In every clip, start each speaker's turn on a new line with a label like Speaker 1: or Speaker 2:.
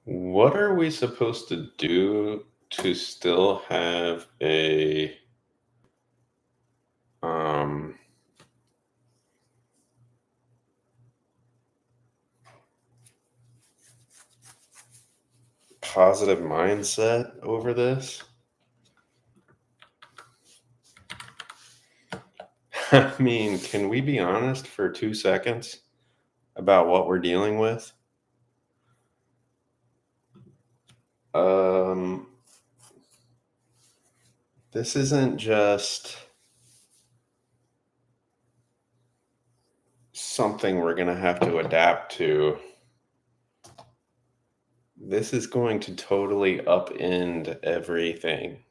Speaker 1: What are we supposed to do to still have a um, positive mindset over this? I mean, can we be honest for 2 seconds about what we're dealing with? Um, this isn't just something we're going to have to adapt to. This is going to totally upend everything.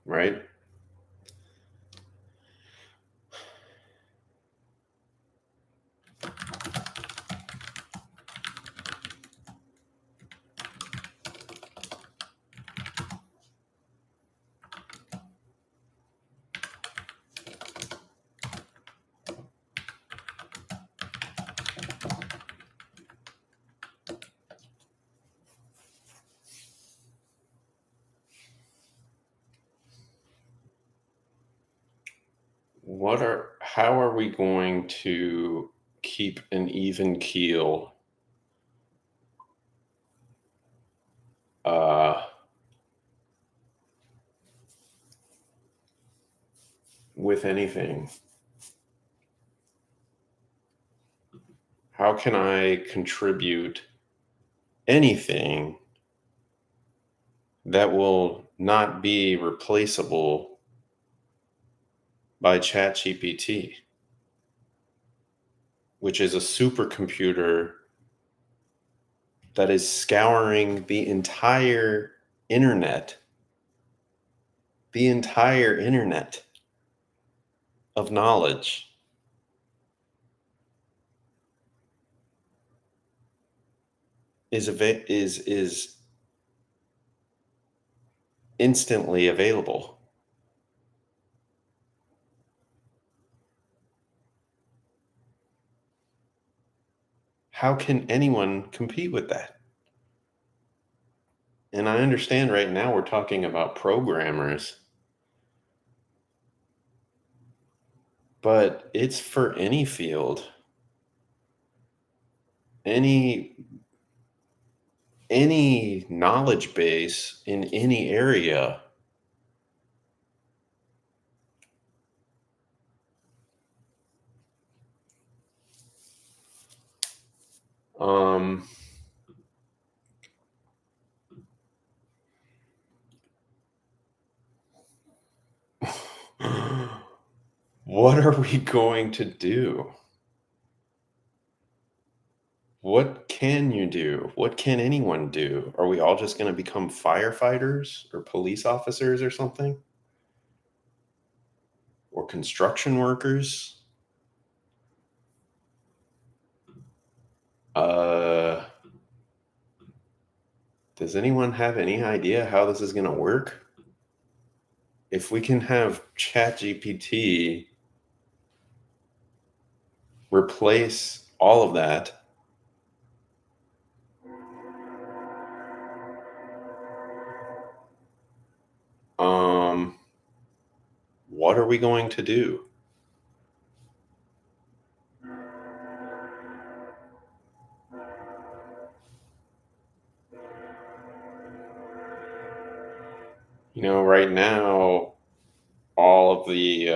Speaker 1: Right? How are we going to keep an even keel uh, with anything? How can I contribute anything that will not be replaceable by ChatGPT, which is a supercomputer that is scouring internet, the entire internet of knowledge? Is instantly available. How can anyone compete with that? And I understand right now we're talking about programmers, but it's for any field, any any knowledge base in any area. Um, what are we going to do? What can you do? What can anyone do? Are we all just going to become firefighters or police officers or something? Or construction workers? Uh, does anyone have any idea how this is going to work? If we can have ChatGPT replace all of that, um, what are we going to do? Right now, all of the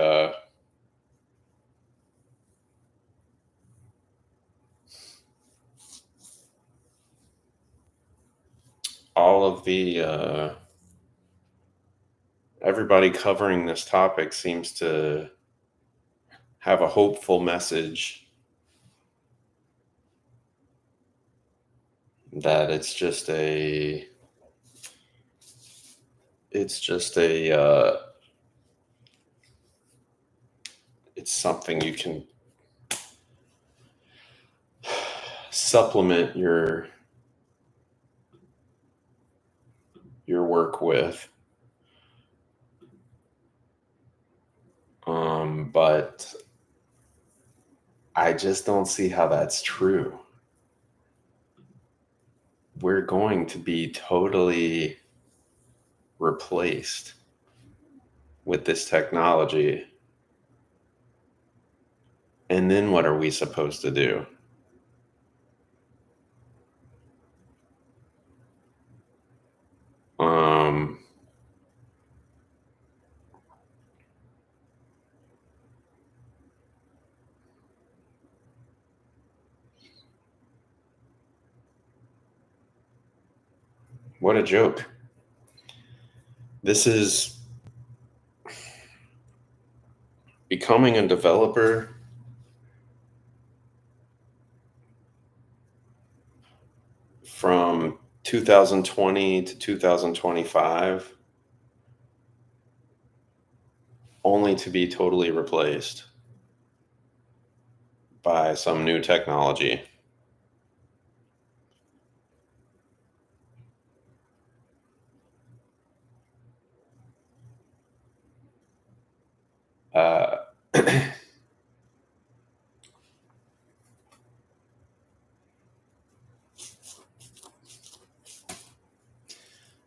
Speaker 1: all of the everybody covering this topic seems to have a hopeful message that it's just a it's something you can supplement your work with. But I just don't see how that's true. We're going to be totally replaced with this technology. And then what are we supposed to do? Um, what a joke. This is becoming a developer from 2020 to 2025, only to be totally replaced by some new technology. Uh,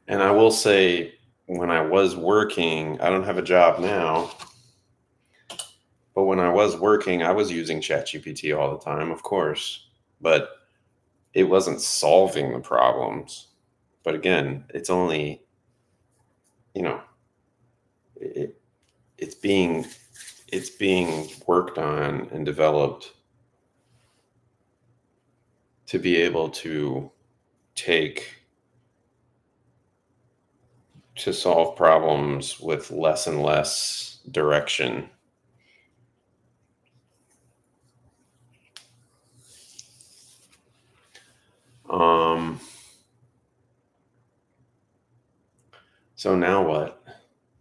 Speaker 1: and I will say, when I was working, I don't have a job now, but when I was working, I was using ChatGPT all the time, of course, but it wasn't solving the problems. But again, it's only, you know, it, it's being it's being worked on and developed to be able to take to solve problems with less and less direction. Um, so now what?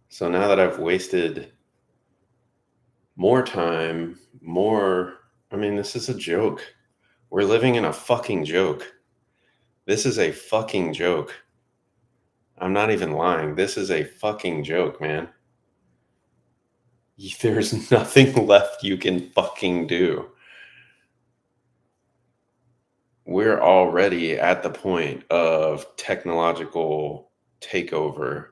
Speaker 1: So now that I've wasted more time, I mean, this is a joke. We're living in a fucking joke. This is a fucking joke. I'm not even lying. This is a fucking joke, man. There's nothing left you can fucking do. We're already at the point of technological takeover.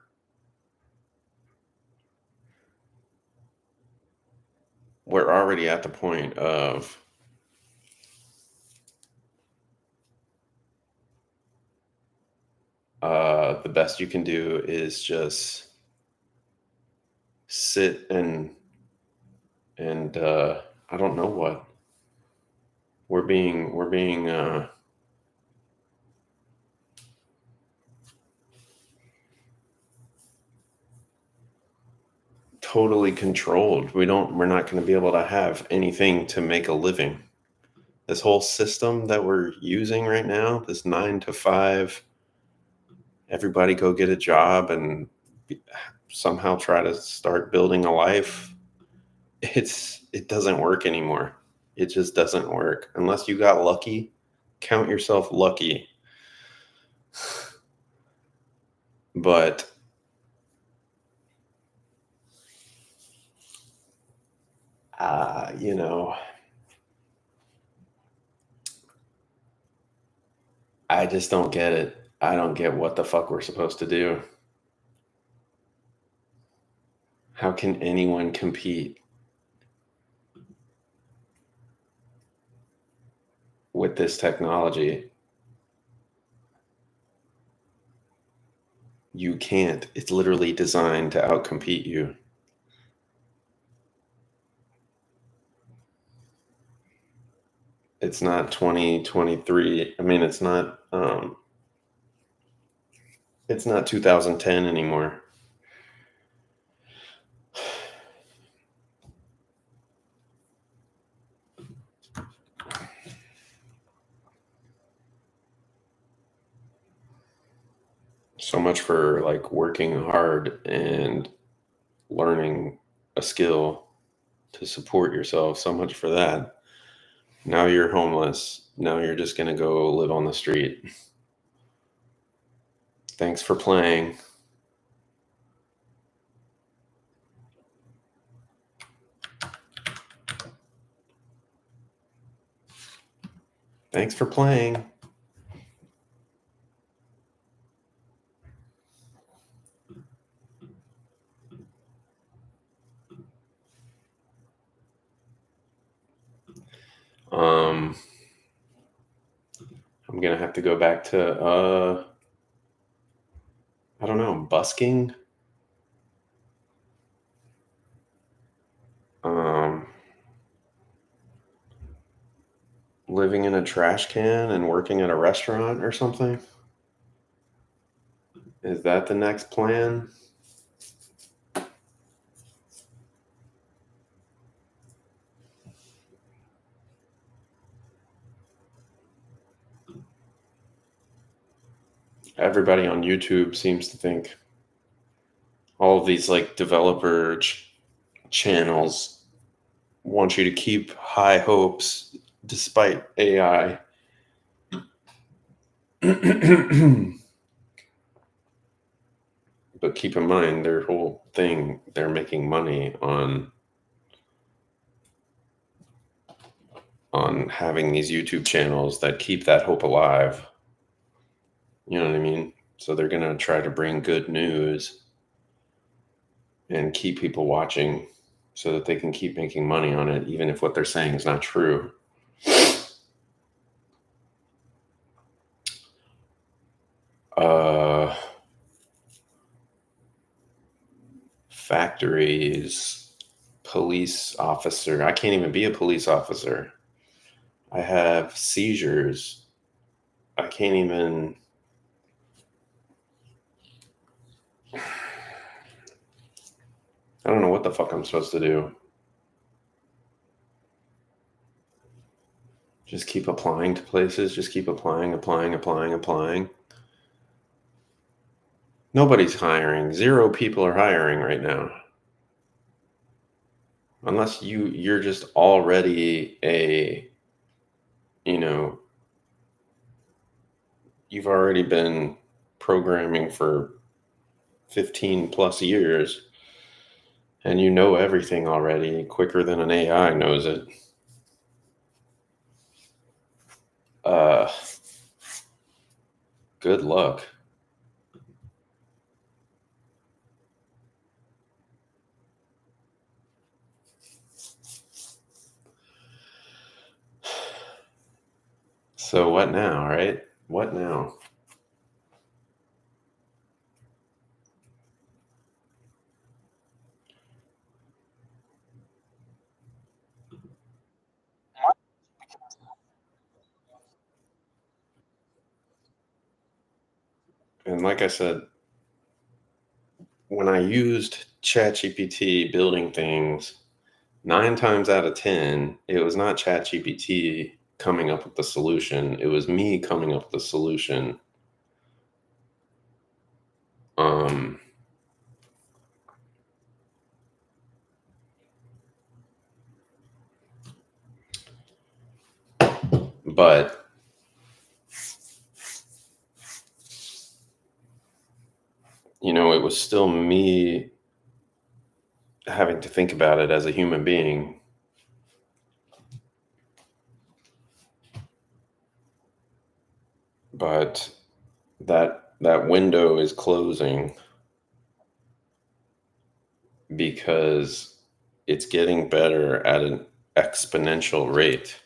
Speaker 1: We're already at the point of the best you can do is just sit and I don't know what we're being totally controlled. We're not going to be able to have anything to make a living. This whole system that we're using right now, this 9 to 5, everybody go get a job and somehow try to start building a life. It doesn't work anymore. It just doesn't work unless you got lucky. Count yourself lucky. But you know, I just don't get it. I don't get what the fuck we're supposed to do. How can anyone compete with this technology? You can't. It's literally designed to outcompete you. It's not 2023. I mean, it's not 2010 anymore. So much for like working hard and learning a skill to support yourself. So much for that. Now you're homeless. Now you're just going to go live on the street. Thanks for playing. Thanks for playing. I'm gonna have to go back to I don't know, busking. Living in a trash can and working at a restaurant or something. Is that the next plan? Everybody on YouTube seems to think all of these like developer channels want you to keep high hopes despite AI. But keep in mind, their whole thing, they're making money on having these YouTube channels that keep that hope alive. You know what I mean? So they're going to try to bring good news and keep people watching so that they can keep making money on it, even if what they're saying is not true. Factories, police officer. I can't even be a police officer. I have seizures. I can't even. I don't know what the fuck I'm supposed to do. Just keep applying to places. Just keep applying. Nobody's hiring. 0 people are hiring right now. Unless you're just already you've already been programming for 15 plus years and you know everything already quicker than an AI knows it. Good luck. So what now, right? What now? And like I said, when I used ChatGPT building things, 9 times out of 10, it was not ChatGPT coming up with the solution. It was me coming up with the solution. But it was still me having to think about it as a human being. But that window is closing because it's getting better at an exponential rate.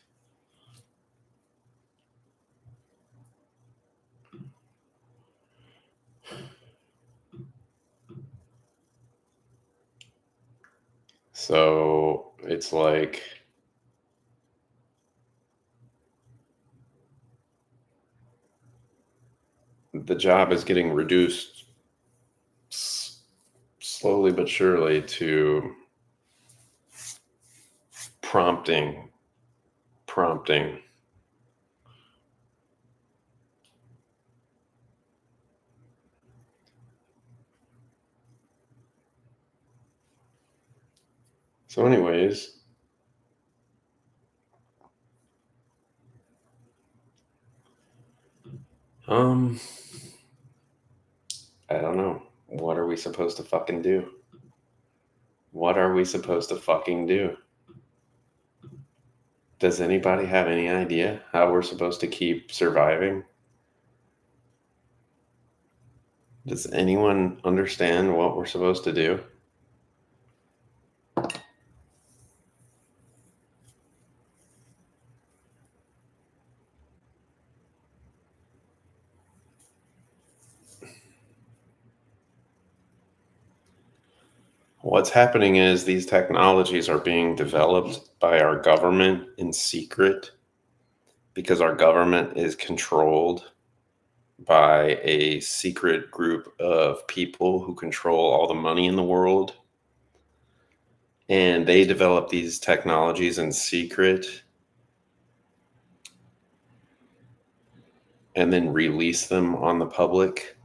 Speaker 1: So it's like the job is getting reduced slowly but surely to prompting. So anyways, I don't know. What are we supposed to fucking do? What are we supposed to fucking do? Does anybody have any idea how we're supposed to keep surviving? Does anyone understand what we're supposed to do? What's happening is these technologies are being developed by our government in secret because our government is controlled by a secret group of people who control all the money in the world. And they develop these technologies in secret and then release them on the public.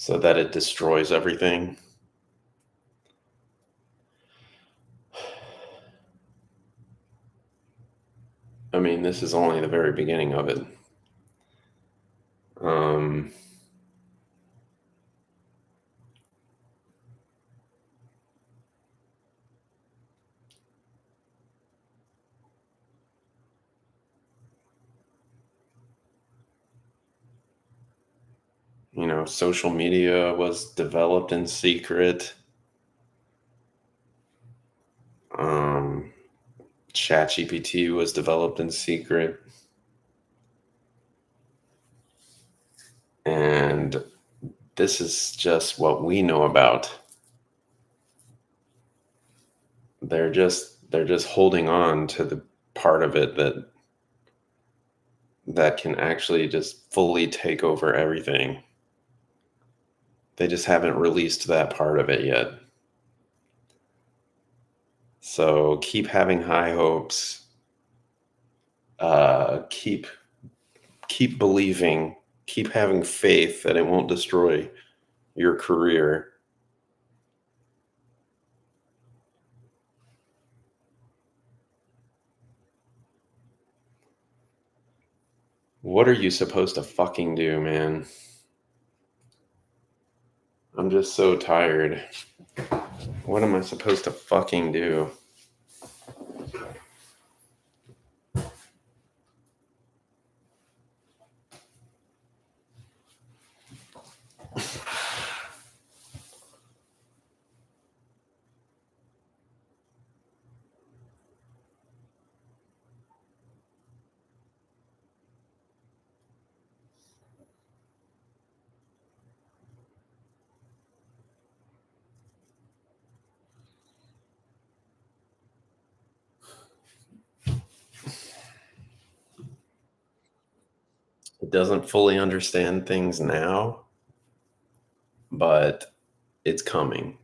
Speaker 1: So that it destroys everything. I mean, this is only the very beginning of it. Um, Social media was developed in secret. Um, ChatGPT was developed in secret. And this is just what we know about. They're just holding on to the part of it that can actually just fully take over everything. They just haven't released that part of it yet. So keep having high hopes. Keep believing. Keep having faith that it won't destroy your career. What are you supposed to fucking do, man? I'm just so tired. What am I supposed to fucking do? It doesn't fully understand things now, but it's coming.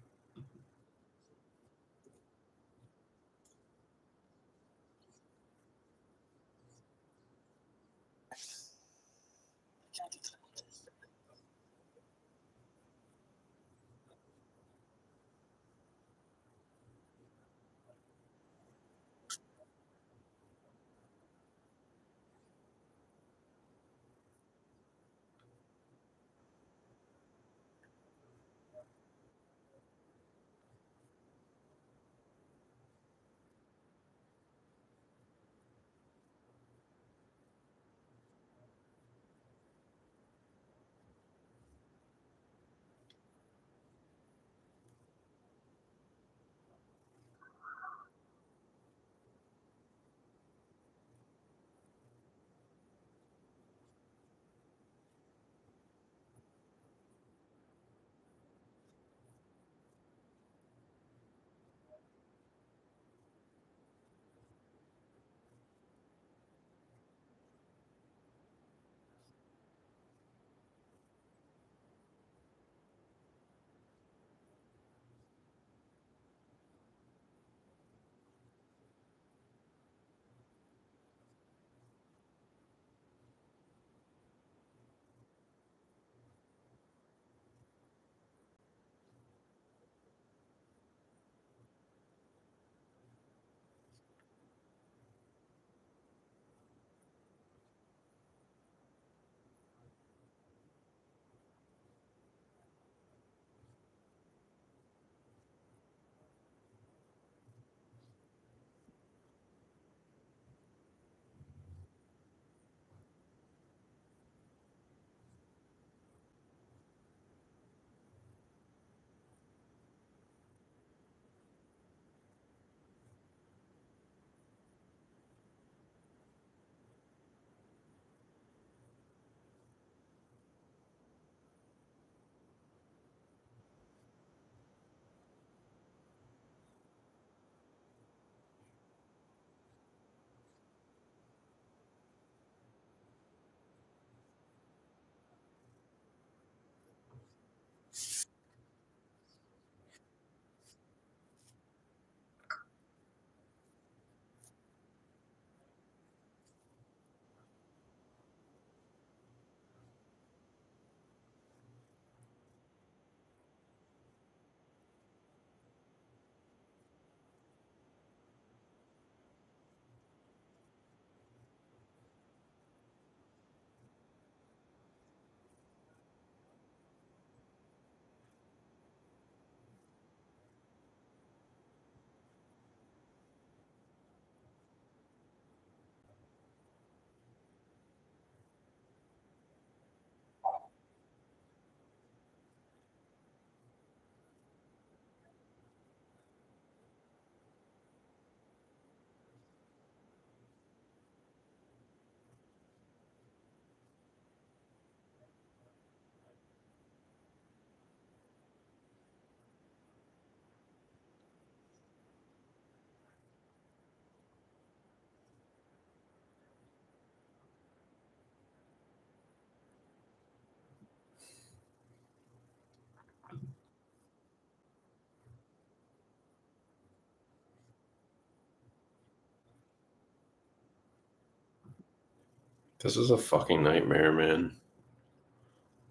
Speaker 1: This is a fucking nightmare, man.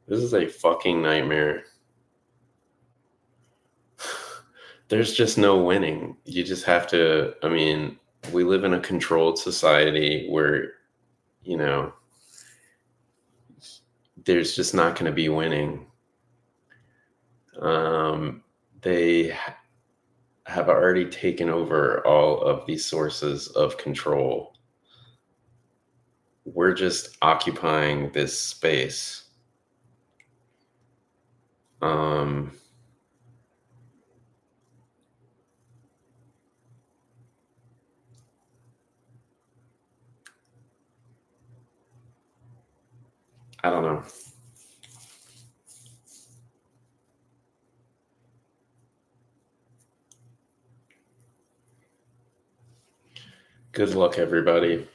Speaker 1: This is a fucking nightmare. There's just no winning. You just have to, I mean, we live in a controlled society where, you know, there's just not going to be winning. They have already taken over all of these sources of control. We're just occupying this space. I don't know. Good luck, everybody.